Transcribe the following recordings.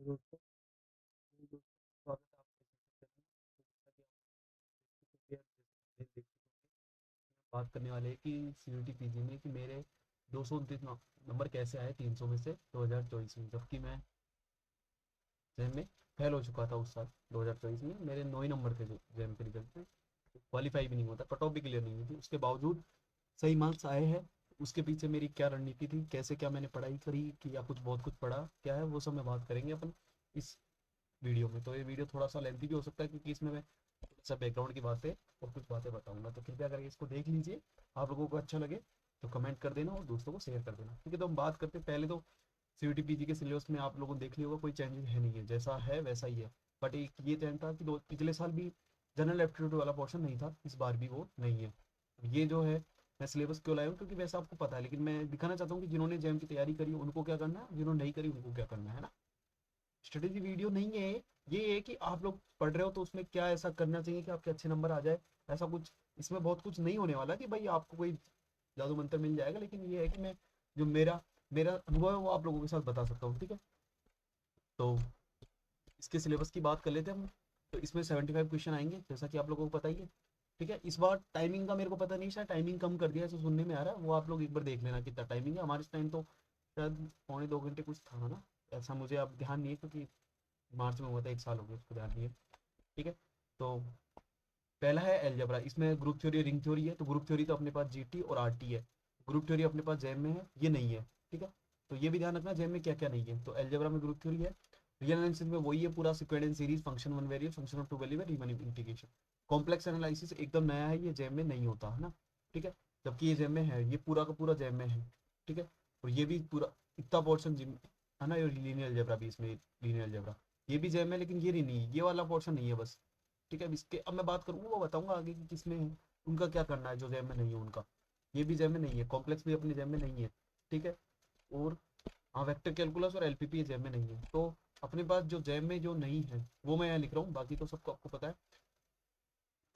तो दोस्तों मेरे दोस्तों का स्वागत है आपके यूट्यूब चैनल में। तो जैसा कि आप देख सकते हैं, बात करने वाले हैं कि सीयूटी पीजी में कि मेरे 229 नंबर कैसे आए 300 में से 2024 में, जबकि मैं जैम में फेल हो चुका था उस साल 2024 में। मेरे 9 ही नंबर थे जो जैम के रिजल्ट में, क्वालिफाई भी नहीं होता, कट ऑफ भी क्लियर नहीं हुई थी, उसके बावजूद सही मार्क्स आए हैं। उसके पीछे मेरी क्या रणनीति थी, कैसे क्या मैंने पढ़ाई करी कि या कुछ बहुत कुछ पढ़ा क्या है, वो सब मैं बात करेंगे अपन इस वीडियो में। तो ये वीडियो थोड़ा सा लेंथी भी हो सकता है क्योंकि इसमें मैं थोड़ा सा बैकग्राउंड की बातें और कुछ बातें बताऊंगा, तो कृपया करके इसको देख लीजिए। आप लोगों को अच्छा लगे तो कमेंट कर देना और दोस्तों को शेयर कर देना। ठीक है, तो हम बात करते हैं। पहले तो सीयूटी पीजी के सिलेबस में आप लोगों ने देख लिया होगा, कोई चेंजेस है नहीं है, जैसा है वैसा ही है। बट एक ये चेंज था कि पिछले साल भी जनरल एप्टीट्यूड वाला पोर्शन नहीं था, इस बार भी वो नहीं है। ये जो है, मैं सिलेबस क्यों लाया हूँ क्योंकि वैसा आपको पता है, लेकिन मैं दिखाना चाहता हूँ कि जिन्होंने जेम की तैयारी करी उनको क्या करना है, जिन्होंने नहीं करी उनको क्या करना है ना। स्ट्रेटेजी वीडियो नहीं है ये है कि आप लोग पढ़ रहे हो तो उसमें क्या ऐसा करना चाहिए कि आपके अच्छे नंबर आ जाए। ऐसा कुछ इसमें बहुत कुछ नहीं होने वाला कि भाई आपको कोई जादू मंत्र मिल जाएगा, लेकिन ये है कि मैं जो मेरा मेरा अनुभव है वो आप लोगों के साथ बता सकता हूँ। ठीक है, तो इसके सिलेबस की बात कर लेते हैं हम। तो इसमें 75 क्वेश्चन आएंगे जैसा कि आप लोगों को पता ही है। ठीक है, इस बार टाइमिंग का मेरे को पता नहीं, शायद टाइमिंग कम कर दिया ऐसा सुनने में आ रहा है, वो आप लोग एक बार देख लेना कितना टाइमिंग है। हमारे इस टाइम तो शायद 1.25 घंटे कुछ था ना, ऐसा मुझे अब ध्यान नहीं है क्योंकि मार्च में हुआ था, 1 साल हो गया उसको, ध्यान नहीं है। ठीक है, तो पहला है एलजेब्रा। इसमें ग्रुप थ्योरी रिंग थ्योरी है, तो ग्रुप थ्योरी तो अपने पास जीटी और आरटी है, ग्रुप थ्योरी अपने पास जैम में है, ये नहीं है। ठीक है, तो ये भी ध्यान रखना जैम में क्या क्या नहीं है। तो एलजेब्रा में ग्रुप थ्योरी है, रियल एनालिसिस में वही है पूरा sequence and series, function one variable, function of two value है, रीमन इंटीग्रेशन। कॉम्प्लेक्स एनालिसिस एकदम नया है, ये जैम में नहीं होता है ना। ठीक है, जबकि ये जैम में है, ये पूरा का पूरा जैम में है। ठीक है, और ये भी पूरा इतना पोर्शन जिम है ना, ये लीनियर अलजेब्रा भी इसमें, लीनियर अलजेब्रा ये भी जैम है, लेकिन ये नहीं, ये वाला पोर्शन नहीं है बस। ठीक है, अब इसके अब मैं बात करूँगा वो बताऊंगा आगे कि किसमें है, उनका क्या करना है जो जैम में नहीं है उनका। ये भी जैम में नहीं है, कॉम्प्लेक्स भी अपने जैम में नहीं है। ठीक है, और हाँ, वेक्टर कैलकुलस और एलपीपी जैम में नहीं है। तो अपने पास जो जैम में जो नहीं है वो मैं यहाँ लिख रहा हूँ, बाकी तो सबको आपको पता है।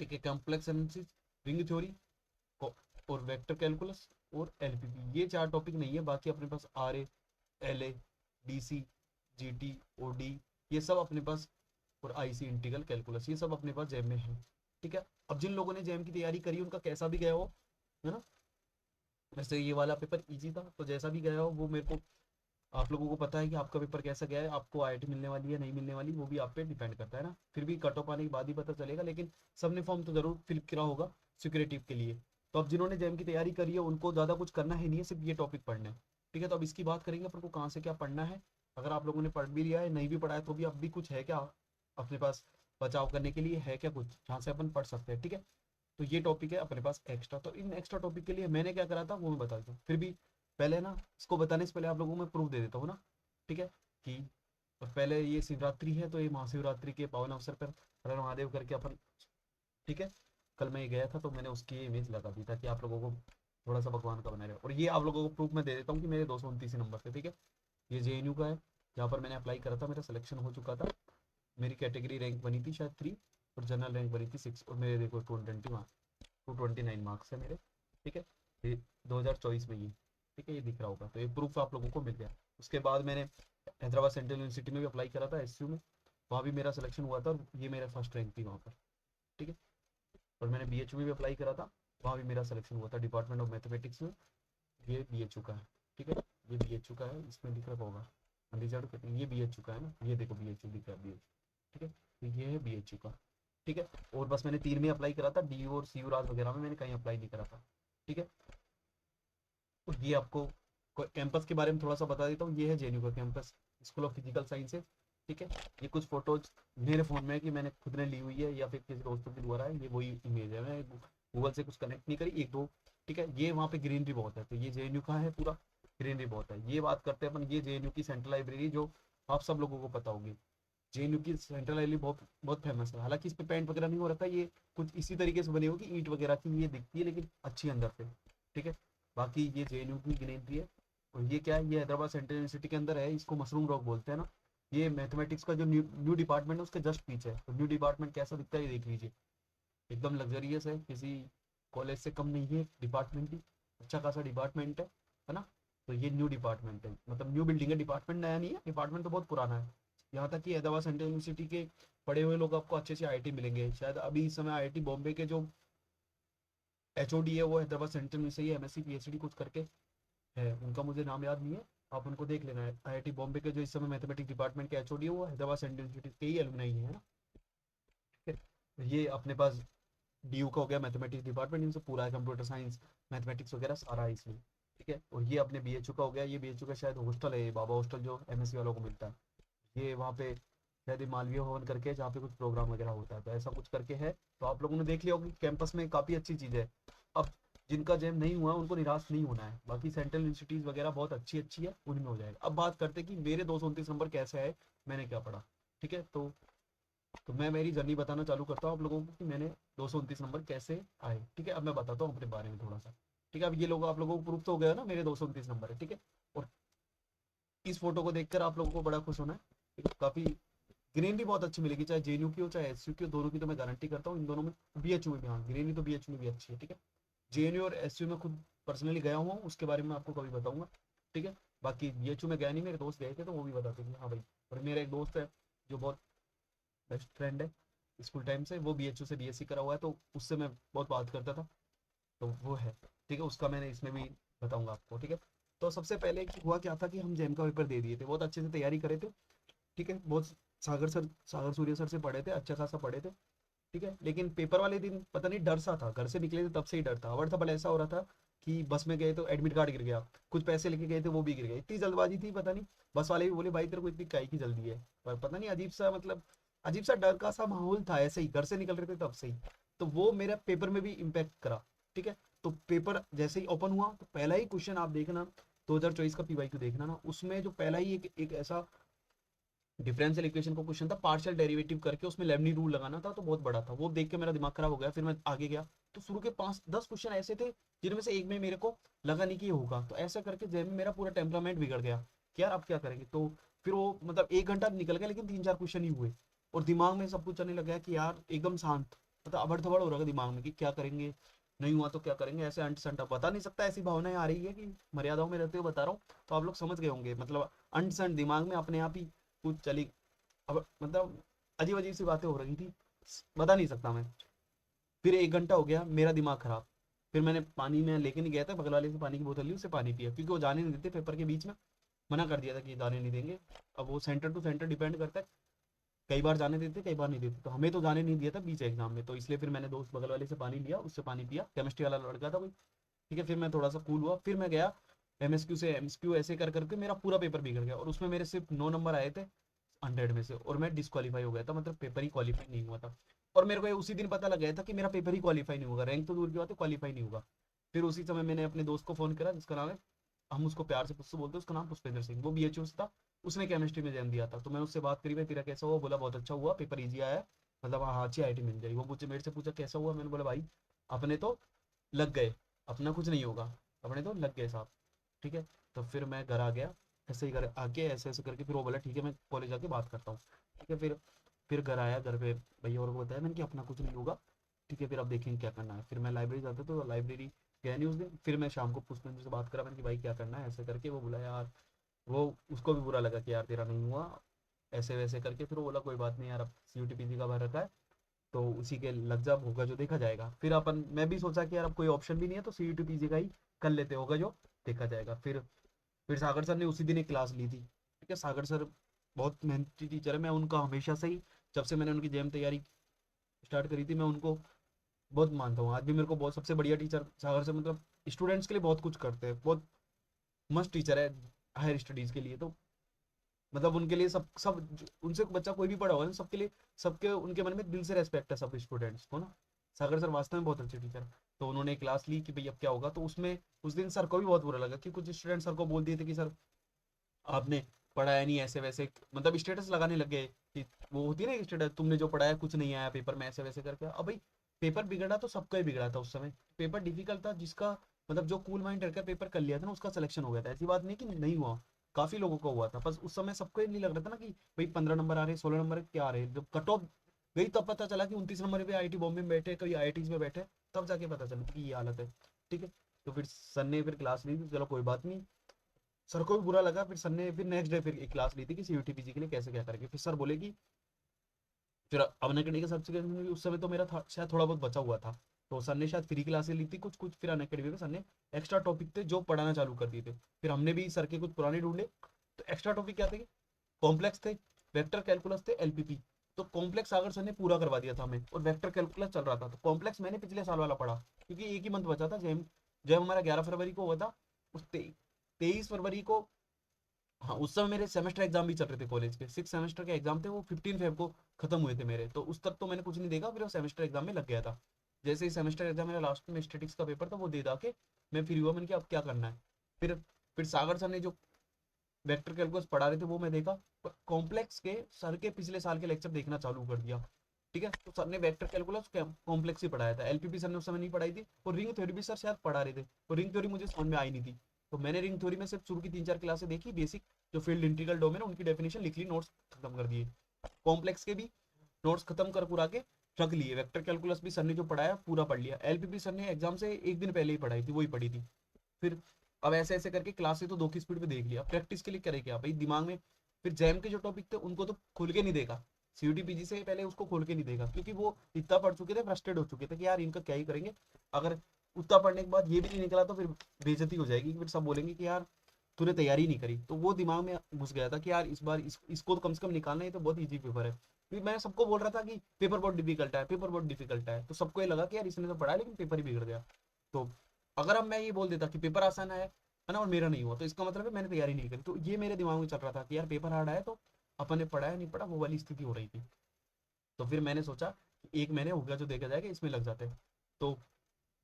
ठीक है, कॉम्प्लेक्स एनालिसिस, रिंग थ्योरी और वेक्टर कैलकुलस और एलपीपी, ये 4 टॉपिक नहीं है। बाकी अपने पास R A, L A, D C, G T, O D, ये सब अपने पास, और आईसी इंटीग्रल कैलकुलस, ये सब अपने पास जैम में है। ठीक है, अब जिन लोगों ने जैम की तैयारी करी उनका कैसा भी गया हो, है ना, वैसे ये वाला पेपर इजी था तो जैसा भी गया हो वो मेरे को, आप लोगों को पता है कि आपका पेपर कैसा गया है, आपको आईआईटी मिलने वाली है नहीं मिलने वाली वो भी आप पे डिपेंड करता है ना, फिर भी कट ऑफ आने के बाद ही पता चलेगा, लेकिन सबने फॉर्म तो जरूर फिल करा होगा सिक्योरिटी के लिए। तो अब जिन्होंने जैम की तैयारी करी है उनको ज़्यादा कुछ करना ही नहीं है, सिर्फ ये टॉपिक पढ़ना है। ठीक है, तो अब इसकी बात करेंगे अपन को कहाँ से क्या पढ़ना है। अगर आप लोगों ने पढ़ भी लिया है, नहीं भी पढ़ा है, तो भी अब भी कुछ है क्या अपने पास बचाव करने के लिए, है क्या कुछ जहाँ से अपन पढ़ सकते हैं। ठीक है, तो ये टॉपिक है अपने पास एक्स्ट्रा। तो इन एक्स्ट्रा टॉपिक के लिए मैंने क्या करा था वो मैं बता दूँ, फिर भी पहले ना इसको बताने से पहले आप लोगों को मैं प्रूफ दे देता हूँ ना। ठीक है, कि और पहले ये शिवरात्रि है तो ये महाशिवरात्रि के पावन अवसर पर हर हर महादेव करके अपन, ठीक है, कल मैं ये गया था तो मैंने उसकी इमेज लगा दी ताकि आप लोगों को थोड़ा सा भगवान का बना रहे। और ये आप लोगों को प्रूफ मैं दे देता हूँ कि मेरे 229 नंबर थे। ठीक है, ये जेएनयू का है जहाँ पर मैंने अप्लाई करा था, मेरा सिलेक्शन हो चुका था। मेरी कैटेगरी रैंक बनी थी शायद 3, और जनरल रैंक बनी थी 6, और मेरे देखो 229 मार्क्स है मेरे। ठीक है, ये 2024 में ये, ठीक है, ये दिख रहा होगा, तो ये प्रूफ आप लोगों को मिल गया। उसके बाद मैंने हैदराबाद सेंट्रल यूनिवर्सिटी में भी अप्लाई करा था एसयू में, वहाँ भी मेरा सिलेक्शन हुआ था और ये मेरा फर्स्ट रैंक थी वहाँ पर। ठीक है, और मैंने बीएचयू में भी अप्लाई करा था, वहाँ भी मेरा सिलेक्शन हुआ था डिपार्टमेंट ऑफ मैथमेटिक्स में, ये बीएचयू का है। ठीक है, ये बीएचयू का है, इसमें दिख रहा होगा अनरिजर्व, ये बीएचयू का है ना, ये देखो बीएचयू दिख रहा है BHU। ठीक है, तो ये है बीएचयू का। ठीक है, और बस मैंने 3 में अप्लाई करा था, डी और सी राज वगैरह में मैंने कहीं अप्लाई नहीं करा था। ठीक है, तो ये आपको कैंपस के बारे में थोड़ा सा बता देता हूँ, ये है जेएनयू का campus, school of physical sciences. ठीक है, ये कुछ फोटोज मेरे फ़ोन में है कि मैंने खुद ने ली हुई है या फिर किसी दोस्तों के द्वारा है, ये वही इमेज है, मैं गूगल से कुछ कनेक्ट नहीं करी, एक दो। ठीक है, ये वहाँ पे ग्रीनरी बहुत है, तो ये जेएनयू का है पूरा, ग्रीनरी बहुत है। ये बात करते हैं अपन, ये जेएनयू की सेंट्रल लाइब्रेरी जो आप सब लोगों को पता होगी। जेएनयू की सेंट्रल लाइब्रेरी बहुत बहुत फेमस है, हालांकि इस पे पेंट वगैरह नहीं हो रखा, ये कुछ इसी तरीके से बनी होगी ईंट वगैरह की, ये दिखती है लेकिन अच्छी अंदर से। ठीक है, बाकी ये जेएनयू की ग्रीनरी है। और ये क्या है, ये हैदराबाद सेंट्रल यूनिवर्सिटी के अंदर है, इसको मशरूम रॉक बोलते हैं ना। ये मैथमेटिक्स का जो न्यू न्यू डिपार्टमेंट है उसके जस्ट पीछे है, तो न्यू डिपार्टमेंट कैसा दिखता है ये देख लीजिए, एकदम लग्जरियस है, किसी कॉलेज से कम नहीं है डिपार्टमेंट ही, अच्छा खासा डिपार्टमेंट है ना। तो ये न्यू डिपार्टमेंट है, मतलब न्यू बिल्डिंग है, डिपार्टमेंट नया नहीं है, डिपार्टमेंट तो बहुत पुराना है। यहाँ तक कि हैदराबाद सेंट्रल यूनिवर्सिटी के पढ़े हुए लोग आपको अच्छे से आईआईटी मिलेंगे। शायद अभी इस समय आईआईटी बॉम्बे के जो एचओडी है वो हैदराबाद सेंट्रल में से ही एमएससी पीएचडी कुछ करके है, उनका मुझे नाम याद नहीं है, आप उनको देख लेना है। आईआईटी बॉम्बे के जो इस समय मैथमेटिक्स डिपार्टमेंट के एचओडी है वो हैदराबाद सेंट्रल यूनिवर्सिटी के ही एलुमनाई है ना। ठीक है, ये अपने पास डीयू का हो गया मैथमेटिक्स डिपार्टमेंट, इनसे पूरा है, कंप्यूटर साइंस मैथमेटिक्स वगैरह सारा है इसमें। ठीक है, और ये अपने बीएचयू का हो गया, ये बीएचयू का शायद हॉस्टल है, ये बाबा हॉस्टल जो एमएससी वालों को मिलता है, ये वहाँ पे शायद ये मालवीय भवन करके जहाँ पे कुछ प्रोग्राम वगैरह होता है, तो ऐसा कुछ करके है। तो आप लोगों ने देख लिया होगा कि कैंपस में काफ़ी अच्छी चीज़ है। अब जिनका जैम नहीं हुआ उनको निराश नहीं होना है, बाकी सेंट्रल यूनिवर्सिटीज़ वगैरह बहुत अच्छी अच्छी है, उनमें हो जाएगा। अब बात करते हैं कि मेरे 229 नंबर कैसे आए, मैंने क्या पढ़ा। ठीक है, तो मैं मेरी जर्नी बताना चालू करता हूँ आप लोगों को कि मैंने 229 नंबर कैसे आए। ठीक है, अब मैं बताता हूँ अपने बारे में थोड़ा सा। ठीक है, अब ये लोग आप लोगों को प्रूफ तो हो गया ना मेरे 229 नंबर है। ठीक है, और इस फोटो को देखकर आप लोगों को बड़ा खुश होना है। ठीक है, काफ़ी ग्रीनरी बहुत अच्छी मिलेगी, चाहे जेएनयू की हो चाहे एसयू की हो, दोनों की तो मैं गारंटी करता हूँ। इन दोनों में बीएचयू में भी, हाँ ग्रीनरी तो बीएचयू में भी अच्छी है। ठीक है, जेएनयू और एसयू में खुद पर्सनली गया हुआ हूँ, उसके बारे में आपको कभी बताऊंगा। ठीक है, बाकी बीएचयू में गया नहीं, मेरे दोस्त गए थे तो वो भी बताते थे हाँ भाई। और मेरा एक दोस्त है जो बहुत बेस्ट फ्रेंड है स्कूल टाइम से, वो बीएचयू से बीएससी करा हुआ है, तो उससे मैं बहुत बात करता था, तो वो है। ठीक है, उसका मैंने इसमें भी बताऊंगा आपको। ठीक है, तो सबसे पहले हुआ क्या था कि हम जेम का पेपर दे दिए थे, बहुत अच्छे से तैयारी करे थे। ठीक है, बहुत सागर सूर्य सर से पढ़े थे, अच्छा खासा पढ़े थे। ठीक है, लेकिन पेपर वाले दिन पता नहीं डर सा था, घर से निकले थे तब से ही डर था। अवर था, ऐसा हो रहा था कि बस में गए तो एडमिट कार्ड गिर गया, कुछ पैसे लेके गए थे वो भी गिर गए, इतनी जल्दबाजी थी पता नहीं। बस वाले भी बोले भाई तेरे को इतनी काहे की जल्दी है, पर पता नहीं अजीब सा, मतलब अजीब सा डर का सा माहौल था, ऐसे ही घर से निकल रहे थे तब से ही। तो वो मेरा पेपर में भी इम्पैक्ट करा। ठीक है, तो पेपर जैसे ही ओपन हुआ तो पहला ही क्वेश्चन आप देखना, 2024 का पीवाईक्यू देखना ना, उसमें जो पहला ही एक ऐसा डिफरेंशियल इक्वेशन का क्वेश्चन था, पार्शियल डेरिवेटिव करके उसमें लेबनी रूल लगाना था, तो बहुत बड़ा था वो, देख के मेरा दिमाग खराब हो गया। फिर मैं आगे गया तो शुरू के 5-10 क्वेश्चन ऐसे थे जिनमें से एक में मेरे को लगा नहीं कि ये होगा, तो ऐसा करके जैम में मेरा पूरा टेम्परामेंट बिगड़ गया कि यार अब क्या करेंगे। तो फिर वो मतलब 1 घंटा निकल गया लेकिन 3-4 क्वेश्चन ही हुए, और दिमाग में सब कुछ चलने लग गया कि यार एकदम शांत, मतलब अबड़ थबड़ हो रहा है दिमाग में कि क्या करेंगे, नहीं हुआ तो क्या करेंगे, ऐसे अंट संट बता नहीं सकता, ऐसी भावनाएं आ रही है कि मर्यादाओं में रहते हुए बता रहा हूँ, तो आप लोग समझ गए होंगे, मतलब अंट संट दिमाग में अपने आप ही कुछ चली, अब मतलब अजीब अजीब सी बातें हो रही थी, बता नहीं सकता मैं। फिर 1 घंटा हो गया मेरा दिमाग खराब, फिर मैंने पानी में लेके नहीं गया था, बगल वाले से पानी की बोतल ली, उससे पानी पिया, क्योंकि वो जाने नहीं देते पेपर के बीच में, मना कर दिया था कि जाने नहीं देंगे। अब वो सेंटर टू सेंटर डिपेंड करता है, कई बार जाने देते कई बार नहीं देते, तो हमें तो जाने नहीं दिया था बीच एग्जाम में, तो इसलिए फिर मैंने दोस्त बगल वाले से पानी लिया, उससे पानी पिया, केमिस्ट्री वाला लड़का था कोई। ठीक है, फिर मैं थोड़ा सा कूल हुआ, फिर मैं गया एमएसक्यू से एमएसक्यू, ऐसे कर करके मेरा पूरा पेपर बिगड़ गया, और उसमें मेरे सिर्फ 9 नंबर आए थे 100 में से, और मैं डिस्qualify हो गया था, मतलब पेपर ही क्वालिफाई नहीं हुआ था। और मेरे को ये उसी दिन पता लग गया था कि मेरा पेपर ही क्वालिफाई नहीं होगा, रैंक तो दूर की बात है क्वालिफाई नहीं होगा। फिर उसी समय मैंने अपने दोस्त को फोन करा, जिसका नाम है, हम उसको प्यार से पुष्पू बोलते हैं, उसका नाम पुष्पेंद्र सिंह, वो बीएचयू से था, उसने केमिस्ट्री में एग्जाम दिया था। तो मैं उससे बात करी, भाई तेरा कैसा हुआ, बोला बहुत अच्छा हुआ, पेपर ईजी आया है, मतलब हाँ अच्छी आईआईटी मिल जाएगी। वो मुझे मेरे से पूछा कैसा हुआ, मैंने बोला भाई अपने तो लग गए, अपना कुछ नहीं होगा, अपने तो लग गए साहब। ठीक है, तो फिर मैं घर आ गया, ऐसे ही घर आके ऐसे ऐसे करके, फिर वो बोला ठीक है मैं कॉलेज आके बात करता हूँ। ठीक है, फिर घर आया, घर पे भैया और को बताया मैंने कि अपना कुछ नहीं होगा। ठीक है, फिर अब देखेंगे क्या करना है। फिर मैं लाइब्रेरी जाता तो लाइब्रेरी गया नहीं उस दिन, फिर मैं शाम को पुष्पेंद्र से बात करा, मैंने कि भाई क्या करना है ऐसे करके, वो बोला यार, वो उसको भी बुरा लगा कि यार तेरा नहीं हुआ ऐसे वैसे करके, फिर वो बोला कोई बात नहीं यार, अब सीयूटी पीजी का भर रखा है तो उसी के लग जा, होगा जो देखा जाएगा। फिर अपन, मैं भी सोचा कि यार अब कोई ऑप्शन भी नहीं है तो सीयूटी पीजी का ही कर लेते, होगा जो देखा जाएगा। फिर सागर सर ने उसी दिन एक क्लास ली थी। ठीक है, सागर सर बहुत मेहनती टीचर है, मैं उनका हमेशा से ही, जब से मैंने उनकी जेम तैयारी स्टार्ट करी थी, मैं उनको बहुत मानता हूँ, आज भी मेरे को बहुत सबसे बढ़िया टीचर सागर से, मतलब स्टूडेंट्स के लिए बहुत कुछ करते हैं, बहुत मस्त टीचर है हायर स्टडीज़ के लिए। तो मतलब उनके लिए सब सब उनसे बच्चा कोई भी पढ़ा होगा ना, सबके लिए, सबके उनके मन में दिल से रेस्पेक्ट है सब स्टूडेंट्स को ना। सागर सर वास्तव में बहुत अच्छे टीचर हैं। तो उन्होंने क्लास ली कि भाई अब क्या होगा, तो उसमें उस दिन सर को भी बहुत बुरा लगा कि कुछ स्टूडेंट सर को बोल दिए थे कि सर आपने पढ़ाया नहीं, ऐसे वैसे, मतलब स्टेटस लगाने लग गए कि वो होती है ना स्टेटस, तुमने जो पढ़ाया कुछ नहीं आया पेपर में, ऐसे वैसे करके। अब भाई पेपर बिगड़ा तो सबका ही बिगड़ा था उस समय, पेपर डिफिकल्ट था, जिसका मतलब जो कूल माइंड रहकर पेपर कर लिया था ना उसका सिलेक्शन हो गया था, ऐसी बात नहीं कि नहीं हुआ, काफी लोगों का हुआ था, बस उस समय सबको ये नहीं लग रहा था ना कि भाई 15 नंबर आ रहे, 16 नंबर क्या आ रहे, जब कट ऑफ गई तब पता चला कि 29 नंबर पे आईआईटी बॉम्बे में बैठे, कभी आईआईटीज में बैठे, तब जाके पता चला कि ये हालत है। ठीक है, तो फिर सर ने फिर क्लास ली, चलो कोई बात नहीं, सर को भी बुरा लगा। फिर सर ने फिर नेक्स्ट डे फिर एक क्लास ली थी कि सीयूटी पीजी के लिए कैसे क्या करेंगे। फिर सर बोले कि फिर अनअकैडमी के सब्सिक्वेंट में भी उस समय तो मेरा शायद थोड़ा बहुत बचा हुआ था, तो सर ने शायद फ्री क्लासेस ली थी कुछ कुछ। फिर अनअकैडमी में सर ने एक्स्ट्रा टॉपिक थे जो पढ़ाना चालू कर दिए थे। फिर हमने भी सर के कुछ पुराने ढूंढे। तो एक्स्ट्रा टॉपिक क्या थे, कॉम्प्लेक्स थे, वेक्टर कैलकुलस थे, एलपीपी। तो कॉम्प्लेक्स सागर सर ने पूरा करवा दिया था हमें, और वेक्टर कैलकुलस चल रहा था। तो कॉम्प्लेक्स मैंने पिछले साल वाला पढ़ा, क्योंकि एक ही मंथ बचा था। जैम जैम हमारा 11 फरवरी को हुआ था। उस 23 फरवरी को, हाँ उस समय मेरे सेमेस्टर एग्जाम भी चल रहे थे कॉलेज के। 6 सेमेस्टर के एग्जाम थे, वो 15 फेब को खत्म हुए थे मेरे। तो उस तक तो मैंने कुछ नहीं देखा, फिर वो सेमेस्टर एग्जाम में लग गया था। जैसे ही सेमेस्टर एग्जाम मेरा लास्ट में स्टेटिक्स का पेपर था, वो दे दा के मैं फ्री हुआ। मैंने कहा अब क्या करना है। फिर सागर सर ने जो वेक्टर कैलकुलस पढ़ा रहे थे वो मैं देखा। कॉम्प्लेक्स के सर के पिछले साल के लेक्चर देखना चालू कर दिया। ठीक है, तो सर ने वेक्टर कैलकुलस कॉम्प्लेक्स ही पढ़ाया था, एलपीपी सर ने उस समय नहीं पढ़ाई थी। और रिंग थ्योरी भी सर शायद पढ़ा रहे थे, और रिंग थ्योरी मुझे समझ में आई नहीं थी। तो मैंने रिंग थ्योरी में सिर्फ शुरू की 3-4 क्लासें देखी बेसिक, जो फील्ड इंटीग्रल डोमेन है उनकी डेफिनेशन लिख ली, नोट्स खत्म कर दिए। कॉम्प्लेक्स के भी नोट्स खत्म कर पूरा के रख लिए। वेक्टर कैलकुलस भी सर ने जो पढ़ाया पूरा पढ़ लिया। एलपीपी सर ने एग्जाम से एक दिन पहले ही पढ़ाई थी, वही पढ़ी थी। फिर अब ऐसे ऐसे करके क्लासेस तो 2 की स्पीड पे देख लिया। प्रैक्टिस के लिए करे क्या भाई दिमाग में। फिर जैम के जो टॉपिक थे उनको तो खोल के नहीं देखा, सीयूटी पीजी से पहले उसको खोल के नहीं देखा, क्योंकि वो इतना पढ़ चुके थे, फ्रस्ट्रेट हो चुके थे कि यार इनका क्या ही करेंगे। अगर उतना पढ़ने के बाद ये भी नहीं निकला तो फिर बेइज्जती हो जाएगी। फिर सब बोलेंगे कि यार तूने तैयारी नहीं करी। तो वो दिमाग में घुस गया था कि यार इस बार इसको तो कम से कम निकालना है, तो बहुत ईजी पेपर है। फिर मैं सबको बोल रहा था कि पेपर बहुत डिफिकल्ट है, पेपर बहुत डिफिकल्ट है। तो सबको ये लगा कि यार इसने तो पढ़ा लेकिन पेपर ही बिगड़ गया। तो अगर अब मैं ये बोल देता कि पेपर आसान है ना, और मेरा नहीं हुआ, तो इसका मतलब है मैंने तैयारी नहीं करी। तो ये मेरे दिमाग में चल रहा था कि यार पेपर हार्ड आया तो अपन ने पढ़ा है नहीं पढ़ा, वो वाली स्थिति हो रही थी। तो फिर मैंने सोचा कि 1 महीने हो गया जो देखा जाएगा इसमें लग जाते हैं। तो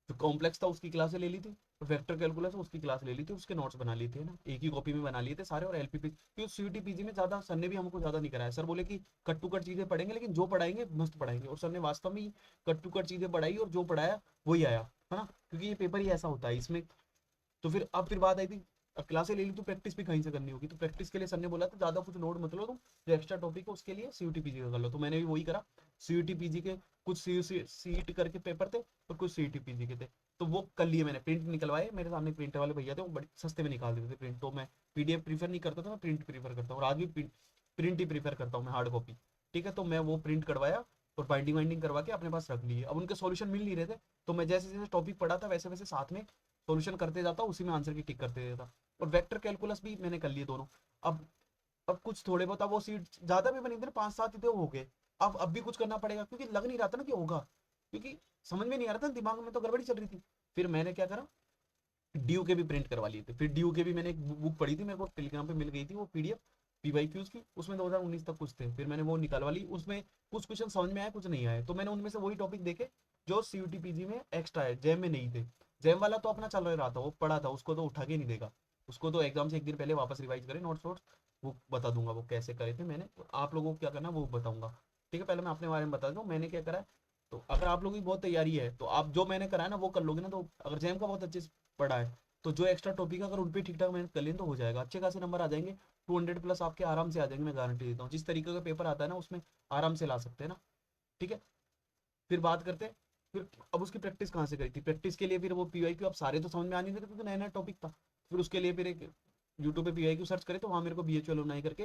जो कॉम्प्लेक्स था उसकी क्लासें ले ली थी, और वेक्टर कैलकुलस उसकी क्लास ले ली थी, उसके नोट्स बना लिए थे ना, एक ही कॉपी में बना लिए थे सारे। और एलपीपी क्योंकि सीयूटी पीजी में ज्यादा सर ने भी हमको ज्यादा नहीं कराया। सर बोले कि कट टू कट चीजें पढ़ेंगे, लेकिन जो पढ़ाएंगे मस्त पढ़ाएंगे। और सर ने वास्तव में कट टू कट चीजें पढ़ाई, और जो पढ़ाया वही आया, है ना, क्योंकि ये पेपर ही ऐसा होता है इसमें। तो फिर अब फिर बात आई थी, अब क्लासें ले ली तो प्रैक्टिस भी कहीं से करनी होगी। तो प्रैक्टिस के लिए सर ने बोला था ज्यादा कुछ लोड मत लो तुम, जो एक्स्ट्रा टॉपिक है उसके लिए सीयूटी पीजी का कर लो। तो मैंने भी वही करा। सीयूटी पीजी के कुछ सीट करके पेपर थे, और कुछ सीयूटी पीजी के थे। तो वो कर लिए मैंने, प्रिंट निकलवाए। मेरे सामने प्रिंटर वाले भैया थे, वो बड़े सस्ते में निकाल देते थे प्रिंट। तो मैं पीडीएफ प्रीफर नहीं करता था, मैं प्रिंट प्रीफर करता हूँ, और आज भी प्रिंट ही प्रीफर करता हूँ मैं, हार्ड कॉपी। ठीक है, तो मैं वो प्रिंट करवाया, और बाइंडिंग वाइंडिंग करवा के अपने पास रख लिए। अब उनके सॉल्यूशन मिल नहीं रहे थे, तो मैं जैसे जैसे टॉपिक पढ़ा था वैसे वैसे साथ में सॉल्यूशन करते जाता, उसी में आंसर की टिक करते देता। और वेक्टर कैलकुलस भी मैंने कर लिए दोनों। अब अब कुछ थोड़े बहुत, अब वो सीट ज्यादा भी बनी थी, 5-7 ही थे, वो हो गए। अब भी कुछ करना पड़ेगा, क्योंकि लग नहीं रहा था ना कि होगा, क्योंकि समझ में नहीं आ रहा था, दिमाग में तो गड़बड़ी चल रही थी। फिर मैंने क्या करा, ड्यू के भी प्रिंट करवा लिए थे। फिर ड्यू के भी मैंने एक बुक पढ़ी थी, मेरे को टेलीग्राम पे मिल गई थी वो पीडीएफ, पीवाईक्यूज की। उसमें 2019 तक कुछ थे, फिर मैंने वो निकालवा ली। उसमें कुछ क्वेश्चन समझ में आए, कुछ नहीं आए। तो मैंने उनमें से वही टॉपिक देखे जो सीयूटी पीजी में एक्स्ट्रा है, जैम में नहीं थे। जैम वाला तो अपना चल रहा था, वो पढ़ा था, उसको तो उठा के नहीं देगा। उसको तो एग्जाम से एक दिन पहले वापस रिवाइज करें नोट्स वोट्स, वो बता दूंगा वो कैसे करे थे मैंने। आप लोगों को क्या करना वो बताऊंगा। ठीक है, पहले मैं अपने बारे में बता दूँ मैंने क्या करा है। तो अगर आप लोगों की बहुत तैयारी है, तो आप जो मैंने करा है ना वो कर लोगे ना। तो अगर जैम का बहुत अच्छे से पढ़ा है, तो जो एक्स्ट्रा टॉपिक अगर उन पे ठीक ठाक मेहनत कर लें तो हो जाएगा, अच्छे खासे नंबर आ जाएंगे। 200 प्लस आपके आराम से आ जाएंगे, मैं गारंटी देता हूँ। जिस तरीके का पेपर आता है ना उसमें आराम से ला सकते हैं ना। ठीक है, फिर बात करते हैं। फिर अब उसकी प्रैक्टिस कहाँ से करी थी। प्रैक्टिस के लिए फिर वो पीवाईक्यू अब सारे तो समझ में आ नहीं रहे थे, क्योंकि नया नया टॉपिक था। फिर उसके लिए फिर एक यूट्यूब पे पीवाईक्यू सर्च करे, तो वहाँ मेरे को बीएचयू अलुमनाई करके,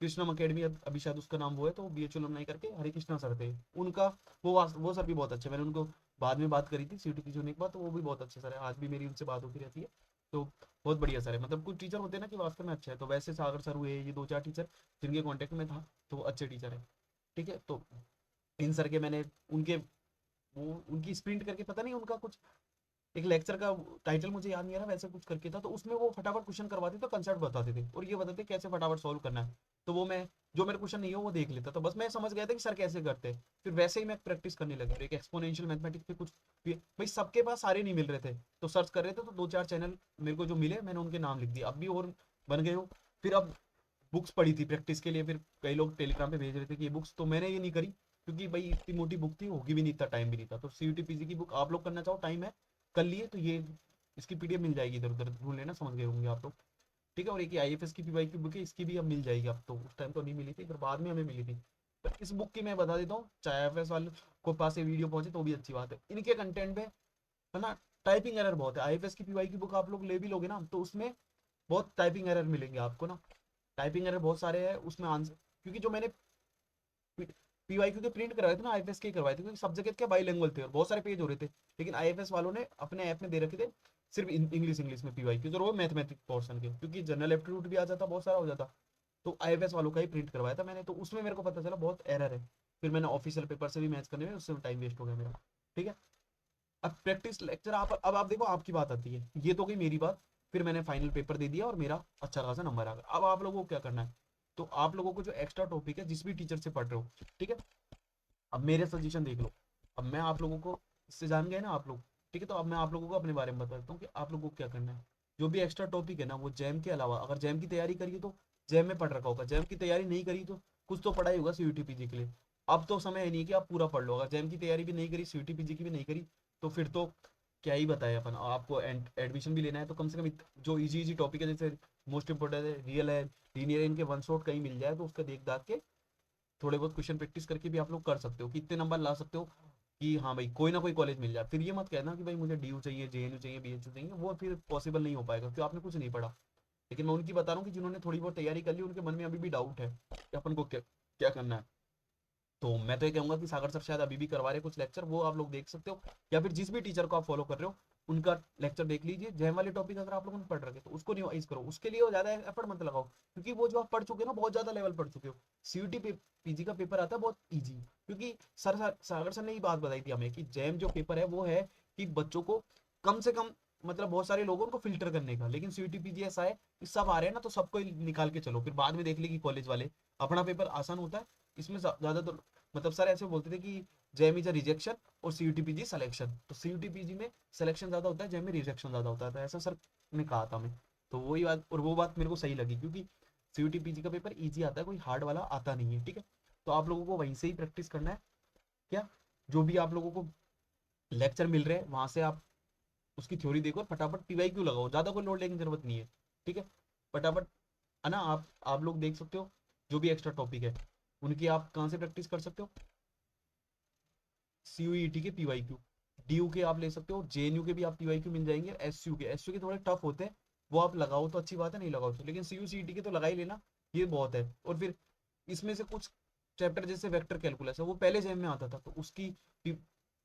कृष्णम अकेडमी अभी शायद उसका नाम वो है, तो बीएचयू अलुमनाई करके हरे कृष्णा सर थे उनका। वो सर भी बहुत अच्छे, मैंने उनको बाद में बात करी थी सीटी पीछे होने के बाद, तो वो भी बहुत अच्छे सर है, आज भी मेरी उनसे बात होती रहती है। तो बहुत बढ़िया सर है। मतलब कुछ टीचर होते हैं ना कि वास्तव में अच्छा है। तो वैसे सागर सर हुए, ये 2-4 टीचर जिनके कॉन्टेक्ट में था, तो अच्छे टीचर है। ठीक है, तो इन सर के मैंने उनके वो उनकी स्प्रिंट करके, पता नहीं उनका कुछ एक लेक्चर का टाइटल मुझे याद नहीं आ रहा, वैसे कुछ करके था। तो उसमें वो फटाफट क्वेश्चन करवाते थे, कंसेप्ट बताते थे, और ये बताते कैसे फटाफट सॉल्व करना है। तो वो मैं, जो मेरे क्वेश्चन नहीं हो वो देख लेता, तो बस मैं समझ गया था कि सर कैसे करते हैं। फिर वैसे ही मैं प्रैक्टिस करने लगा। एक एक्सपोनेंशियल मैथमेटिक्स पे कुछ भाई सबके पास सारे नहीं मिल रहे थे, तो सर्च कर रहे थे, तो 2-4 चैनल मेरे को जो मिले मैंने उनके नाम लिख दिए। अब भी और बन गए हो। फिर अब बुक्स पढ़ी थी प्रैक्टिस के लिए। फिर कई लोग टेलीग्राम पे भेज रहे थे कि ये बुक्स, तो मैंने ये नहीं करी, क्योंकि भाई इतनी मोटी बुक थी, होगी भी नहीं, इतना टाइम भी नहीं था। तो सीयूटी पीजी की बुक आप लोग करना चाहो, टाइम है कर लिए, तो ये इसकी पीडीएफ मिल जाएगी, इधर उधर ढूंढ लेना, समझ गए होंगे आप लोग। ठीक है, और एक आईएफएस की पीवाई की बुक है, इसकी भी अब मिल जाएगी। अब तो उस टाइम तो नहीं मिली थी, फिर बाद में हमें मिली थी। पर इस बुक की मैं बता देता हूँ, चाहे आईएफएस वाले को पास ये वीडियो पहुंचे तो भी अच्छी बात है। इनके कंटेंट में है ना, टाइपिंग एरर बहुत है। आईएफएस की पीवाई की बुक आप लोग ले भी लोगे ना, तो उसमें बहुत टाइपिंग एरर मिलेंगे आपको ना, टाइपिंग एरर बहुत सारे हैं उसमें आंसर, क्योंकि जो मैंने पीवाईक्यू के प्रिंट करवाए थे ना, आईएफएस के करवाए थे, क्योंकि सब जगह क्या बाईलिंगुअल थे और बहुत सारे पेज हो रहे थे, लेकिन आईएफएस वालों ने अपने ऐप में दे रखे थे सिर्फ इंग्लिश इंग्लिश में पीवाईक्यू, तो वो मैथमेटिक्स पोर्शन के, क्योंकि जनरल एप्टीट्यूड भी आ जाता, बहुत सारा हो जाता। तो आईएफएस वालों का ही प्रिंट करवाया था मैंने, तो उसमें मेरे को पता चला बहुत एरर है, फिर मैंने ऑफिशियल पेपर से भी मैच करने में उससे टाइम वेस्ट हो गया मेरा। ठीक है, अब प्रैक्टिस लेक्चर आप, अब आप देखो आपकी बात आती है, ये तो गई मेरी बात, फिर मैंने फाइनल पेपर दे दिया और मेरा अच्छा खासा नंबर आ गया। अब आप लोगों को क्या करना है, तो आप लोगों को जो एक्स्ट्रा टॉपिक है जिस भी टीचर से पढ़ रहे हो, ठीक है, अब मेरे सजेशन देख लो। अब मैं आप लोगों को, इससे जान गए ना आप लोग, ठीक है, तो अब मैं आप लोगों को अपने बारे में बता देता हूँ कि आप लोगों को क्या करना है। जो भी एक्स्ट्रा टॉपिक है ना, वो जैम के अलावा, अगर जैम की तैयारी करिए तो जैम में पढ़ रखा होगा, जैम की तैयारी नहीं करी तो कुछ तो पढ़ाई होगा सीयूटी पीजी के लिए। अब तो समय है नहीं कि आप पूरा पढ़ लो, अगर जैम की तैयारी भी नहीं करी, सीयूटी पीजी की भी नहीं करी, तो फिर तो क्या ही बताए अपन। आपको एडमिशन भी लेना है तो कम से कम जो इजी इजी टॉपिक है, जैसे मोस्ट इंपोर्टेंट है, रियल है, लीनियर, इनके वन शॉट कहीं मिल जाए तो उसका देख दाख के थोड़े बहुत क्वेश्चन प्रैक्टिस करके भी आप लोग कर सकते हो कि इतने नंबर ला सकते हो कि हाँ भाई कोई ना कोई कॉलेज मिल जाए। फिर ये मत कहना कि भाई मुझे डीयू चाहिए, जेएनयू चाहिए, बीएचयू चाहिए, वो फिर पॉसिबल नहीं हो पाएगा क्योंकि आपने कुछ नहीं पढ़ा। लेकिन मैं उनकी बता रहा हूँ कि जिन्होंने थोड़ी बहुत तैयारी कर ली, उनके मन में अभी भी डाउट है कि अपन को क्या क्या करना है। तो मैं तो ये कहूंगा कि सागर सर शायद अभी भी करवा रहे कुछ लेक्चर, वो आप लोग देख सकते हो, या फिर जिस भी टीचर को आप फॉलो कर रहे हो उनका लेक्चर देख लीजिए। जैम वाले टॉपिक अगर आप लोगों ने पढ़ रखे तो उसको रिवाइज करो, उसके लिए ज्यादा एफर्ट मत लगाओ, क्योंकि वो जो आप पढ़ चुके हो ना, बहुत ज्यादा लेवल पढ़ चुके हो। सीयूटी पीजी का पेपर आता है बहुत ईजी, क्योंकि सागर सर ने ये बात बताई थी हमें कि जैम जो पेपर है वो है कि बच्चों को कम से कम, मतलब बहुत सारे लोगों को फिल्टर करने का, लेकिन सीयूटी पीजी ऐसा है कि सब आ रहे हैं ना, तो सबको निकाल के चलो, फिर बाद में देख लेगी कॉलेज वाले। अपना पेपर आसान होता है, इसमें ज्यादातर, मतलब सर ऐसे बोलते थे कि जेएम इज अ रिजेक्शन और सीयूटीपीजी सिलेक्शन, तो सीयूटीपीजी में सिलेक्शन ज्यादा होता है, जेएम में रिजेक्शन ज्यादा होता है, तो ऐसा सर ने कहा था हमें। तो वही बात, और वो बात मेरे को सही लगी, क्योंकि सीयूटीपीजी का पेपर इजी आता है, कोई हार्ड वाला आता नहीं है। ठीक है, तो आप लोगों को वहीं से ही प्रैक्टिस करना है। क्या, जो भी आप लोगों को लेक्चर मिल रहे हैं वहां से आप उसकी थ्योरी देखो और फटाफट पीवाई क्यों लगाओ, ज्यादा कोई लोड लेने की जरूरत नहीं है। ठीक है, फटाफट, है ना। आप लोग देख सकते हो जो भी एक्स्ट्रा टॉपिक है उनकी आप कहाँ से प्रैक्टिस कर सकते हो, सीयूईटी के पीवाईक्यू, डीयू के आप ले सकते हो, जेएनयू के भी आप पीवाईक्यू मिल जाएंगे, एसयू के थोड़े टफ होते हैं, वो आप लगाओ तो अच्छी बात है, नहीं लगाओ तो, लेकिन सीयू सीईटी के तो लगा ही लेना, ये बहुत है। और फिर इसमें से कुछ चैप्टर जैसे वेक्टर कैलकुलस है, वो पहले जेम में आता था, तो उसकी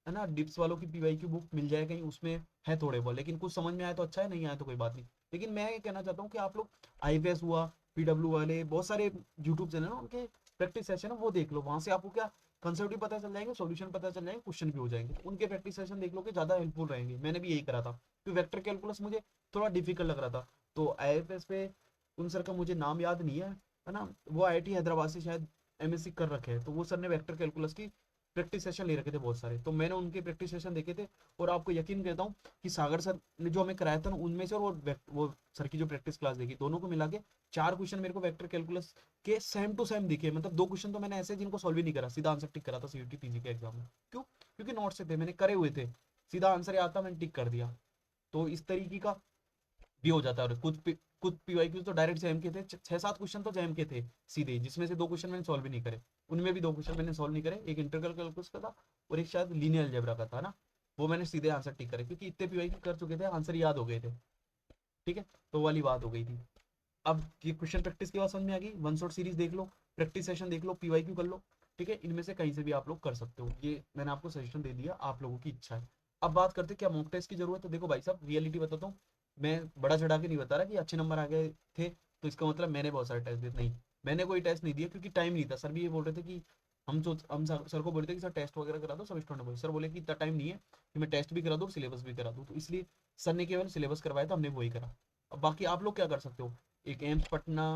है ना, डिप्स वालों की पीवाईक्यू बुक मिल जाए कहीं, उसमें है थोड़े बहुत, लेकिन कुछ समझ में आया तो अच्छा है, नहीं आया तो कोई बात नहीं। लेकिन मैं ये कहना चाहता हूँ कि आप लोग आईपीएस हुआ, पीडब्ल्यू वाले बहुत सारे यूट्यूब चैनल है ना, उनके प्रैक्टिस सेशन है वो देख लो, वहां से आपको क्या कंसेप्ट भी पता चल जाएंगे, सॉल्यूशन पता चल जाएंगे, क्वेश्चन भी हो जाएंगे, तो उनके प्रैक्टिस सेशन देख लो कि ज्यादा हेल्पफुल रहेंगे। मैंने भी यही करा था, क्योंकि वेक्टर कैलकुलस मुझे थोड़ा डिफिकल्ट लग रहा था, तो आईएफएस पे उन सर का मुझे नाम याद नहीं है ना, वो आईआईटी हैदराबाद से शायद एमएससी कर रखे हैं, तो वो सर ने वेक्टर कैलकुलस की प्रैक्टिस सेशन ले रखे थे बहुत सारे, तो मैंने उनके प्रैक्टिस सेशन देखे थे। और आपको यकीन कहता हूँ कि सागर सर ने जो हमें कराया था ना, उनमें से, और वो सर की जो प्रैक्टिस क्लास देखी, दोनों को मिला के 4 क्वेश्चन मेरे को वेक्टर कैलकुलस के सेम टू सेम दिखे, मतलब 2 क्वेश्चन तो मैंने ऐसे जिनको सॉल्व ही नहीं करा, सीधा आंसर टिक करा था सीयूटी पीजी के एग्जाम में। क्यों? क्योंकि नोट से थे, मैंने करे हुए थे, सीधा आंसर याद था, मैंने टिक कर दिया। तो इस तरीके का भी हो जाता है। और कुछ पीवाईक्यू तो डायरेक्ट जेएम के थे, 6-7 क्वेश्चन तो जेएम के थे सीधे, जिसमें से 2 क्वेश्चन मैंने सॉल्व भी नहीं करे, उनमें भी 2 क्वेश्चन मैंने सॉल्व नहीं करे, एक इंटीग्रल कैलकुलस का था और एक शायद लीनियर अलजेब्रा का था ना, वो मैंने सीधे आंसर टिक करे, क्योंकि इतने पीवाईक्यू कर चुके थे, आंसर याद हो गए थे। ठीक है, तो वाली बात हो गई थी। अब ये क्वेश्चन प्रैक्टिस की बात समझ में आ गई, वन शॉट सीरीज देख लो, प्रैक्टिस सेशन देख लो, पीवाईक्यू कर लो। ठीक है, इनमें से कहीं से भी आप लोग कर सकते हो, ये मैंने आपको सजेशन दे दिया, आप लोगों की इच्छा है। अब बात करते हैं क्या मॉक टेस्ट की जरूरत है। देखो भाई साहब, रियलिटी बताता हूँ, मैं बड़ा चढ़ा के नहीं बता रहा कि अच्छे नंबर आ गए थे तो इसका मतलब मैंने बहुत सारे टेस्ट दिए, नहीं, मैंने कोई टेस्ट नहीं दिया, क्योंकि टाइम नहीं था। सर भी ये बोल रहे थे कि हम सर को बोल रहे थे कि सर टेस्ट वगैरह करा दो, सब स्टूडेंट बोले, सर बोले कि इतना टाइम नहीं है कि मैं टेस्ट भी करा दूँ, सिलेबस भी करा दूँ, तो इसलिए सर ने केवल सिलेबस करवाया था, हमने वही करा। अब बाकी आप लोग क्या कर सकते हो, एक एम्स पटना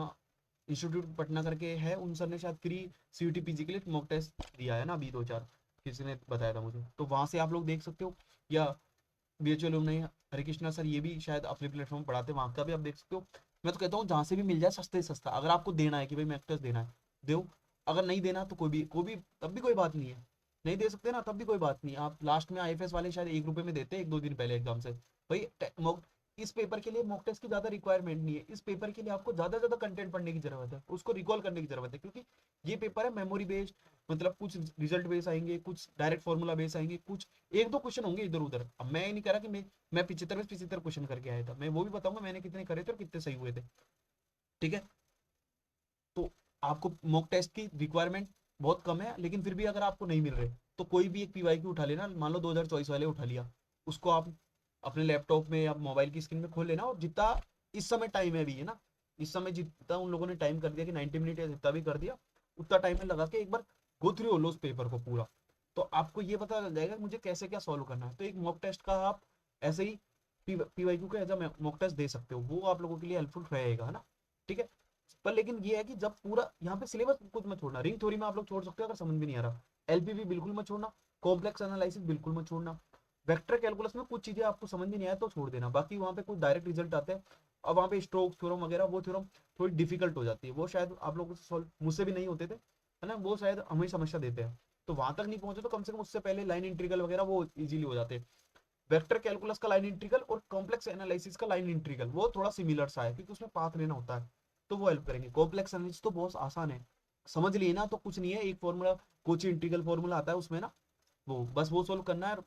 इंस्टीट्यूट पटना करके है, उन सर ने शायद फ्री सीयूटी पीजी के लिए मॉक टेस्ट दिया है ना अभी 2-4, किसी ने बताया था मुझे, तो वहां से आप लोग देख सकते हो। या बीएचओ ने, हरे कृष्णा सर ये भी शायद अपने प्लेटफॉर्म पढ़ाते हैं, वहां का भी आप देख सकते हो। मैं तो कहता हूँ जहां से भी मिल जाए सस्ते से सस्ता, अगर आपको देना है कि भाई मैक टेस्ट देना है, दो। अगर नहीं देना तो कोई भी तब भी कोई बात नहीं है, नहीं दे सकते ना तब भी कोई बात नहीं, आप लास्ट में आईएफएस वाले शायद 1 रुपए में देते हैं 1-2 दिन पहले एग्जाम से, भाई इस पेपर के लिए मॉक टेस्ट की ज्यादा रिक्वायरमेंट नहीं है। इस पेपर के लिए आपको ज्यादा ज्यादा कंटेंट पढ़ने की जरूरत है, उसको रिकॉल करने की जरूरत है, क्योंकि ये पेपर है मेमोरी बेस्ड, मतलब कुछ रिजल्ट बेस आएंगे, कुछ डायरेक्ट फॉर्मूला बेस आएंगे, कुछ एक दो क्वेश्चन होंगे इधर उधर। अब मैं ये नहीं कह रहा कि मैं 75 क्वेश्चन करके आया था, मैं वो भी बताऊंगा मैंने कितने करे थे और कितने सही हुए थे। ठीक है, तो आपको मॉक टेस्ट की रिक्वायरमेंट बहुत कम है, लेकिन फिर भी अगर आपको नहीं मिल रहे तो कोई भी एक पीवाईक्यू उठा लेना, मान लो 2024 वाले उठा लिया, उसको आप अपने लैपटॉप में या मोबाइल की स्क्रीन में खोल लेना, और जितना इस समय टाइम है अभी है ना, इस समय जितना उन लोगों ने टाइम कर दिया कि 90 मिनट या जितना भी कर दिया, उतना टाइम में लगा के एक बार गो थ्रू हो लो उस पेपर को पूरा, तो आपको ये पता चल जाएगा कि मुझे कैसे क्या सॉल्व करना है। तो एक मॉक टेस्ट का आप ऐसे ही पीवाईक्यू का एज मॉक टेस्ट दे सकते हो, वो आप लोगों के लिए हेल्पफुल रहेगा, है ना। ठीक है, पर लेकिन ये है कि जब पूरा यहाँ पे सिलेबस कुछ मत छोड़ना, रिंग थ्योरी में आप लोग छोड़ सकते हो अगर समझ में नहीं आ रहा, एलपीवी बिल्कुल मत छोड़ना, कॉम्प्लेक्स एनालिसिस बिल्कुल मत छोड़ना, वेक्टर कैलकुलस में कुछ चीजें आपको समझ में नहीं आया तो छोड़ देना, बाकी वहाँ पे कुछ डायरेक्ट रिजल्ट आते हैं। अब वहाँ पे स्ट्रोक थ्योरम वगैरह, वो थ्योरम थोड़ी डिफिकल्ट हो जाती है, वो शायद आप लोगों से सॉल्व मुझसे भी नहीं होते थे, है ना, वो शायद हमें समस्या देते हैं, तो वहां तक नहीं पहुंचे तो कम से कम उससे पहले लाइन इंटीग्रल वगैरह वो इजीली हो जाते हैं। वेक्टर कैलकुलस का लाइन इंटीग्रल और कॉम्प्लेक्स एनालिसिस का लाइन इंटीग्रल वो थोड़ा सिमिलर सा है, क्योंकि उसमें पाथ लेना होता है, तो वो हेल्प करेंगे। कॉम्प्लेक्स एनालिसिस तो बहुत आसान है, समझ लिए ना तो कुछ नहीं है, एक फॉर्मूला कोची इंटीग्रल फॉर्मूला आता है उसमें ना, वो बस वो सोल्व करना है,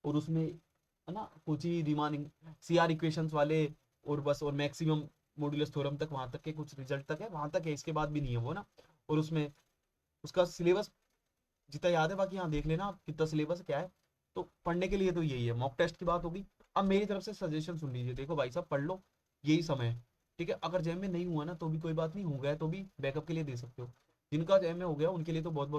और उसमें है ना कोची रीमान सीआर इक्वेशंस वाले, और बस और मैक्सिमम मॉड्यूलस थ्योरम तक, वहां तक के कुछ रिजल्ट तक है, वहां तक है, इसके बाद भी नहीं है वो ना। और उसमें उसका सिलेबस जितना याद है, बाकी यहाँ देख लेना आप कितना सिलेबस क्या है। तो पढ़ने के लिए तो यही है, मॉक टेस्ट की बात होगी। अब मेरी तरफ से सजेशन सुन लीजिए, देखो भाई साहब पढ़ लो, यही समय है। ठीक है, अगर जैम में नहीं हुआ ना तो भी कोई बात नहीं, हो गया तो भी बैकअप के लिए दे सकते हो, जिनका जैम में हो गया उनके लिए तो बहुत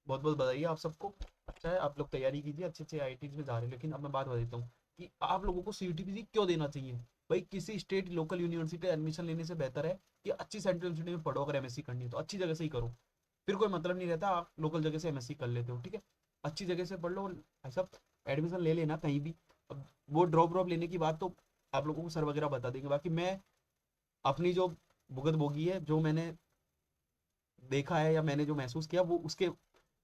बहुत बधाई है आप सबको। अच्छा है, आप लोग तैयारी कीजिए, अच्छे अच्छे आईआईटीज में जा रहे हैं, लेकिन अब मैं बात बता देता हूँ कि आप लोगों को सीयूटीपीसी क्यों देना चाहिए। भाई किसी स्टेट लोकल यूनिवर्सिटी एडमिशन लेने से बेहतर है कि अच्छी सेंट्रल यूनिवर्सिटी में पढ़ो, अगर एमएससी करनी है तो अच्छी जगह से ही करो, फिर कोई मतलब नहीं रहता, आप लोकल जगह से एमएससी कर लेते हो। ठीक है, अच्छी जगह से पढ़ लो, ऐसा एडमिशन ले लेना कहीं भी। अब वो ड्रॉप ड्रॉप लेने की बात तो आप लोगों को सर वगैरह बता देंगे, बाकी मैं अपनी जो भुगत भोगी है, जो मैंने देखा है या मैंने जो महसूस किया, वो उसके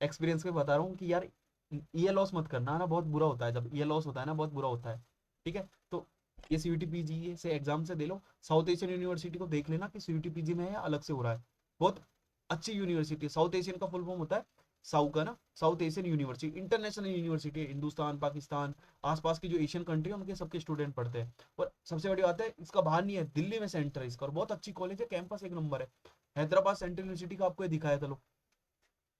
एक्सपीरियंस में बता रहा हूँ कि यार ईयर लॉस मत करना ना, बहुत बुरा होता है जब ईयर लॉस होता है ना, बहुत बुरा होता है। ठीक है, तो ये सीयूटी पीजी से एग्जाम से दे लो, साउथ एशियन यूनिवर्सिटी को देख लेना कि सीयूटी पीजी में है या अलग से हो रहा है, बहुत अच्छी यूनिवर्सिटी है। साउथ एशियन का फुल फॉर्म होता है साउ का ना, south Asian university, international university है, हिंदुस्तान पाकिस्तान आसपास की जो एशियन कंट्री है उनके सबके स्टूडेंट पढ़ते हैं। और सबसे बड़ी बात है, इसका बाहर नहीं है, दिल्ली में सेंटर है इसका, और बहुत अच्छी कॉलेज है, कैंपस एक नंबर है। हैदराबाद सेंट्रल यूनिवर्सिटी का आपको ये दिखाया था, लो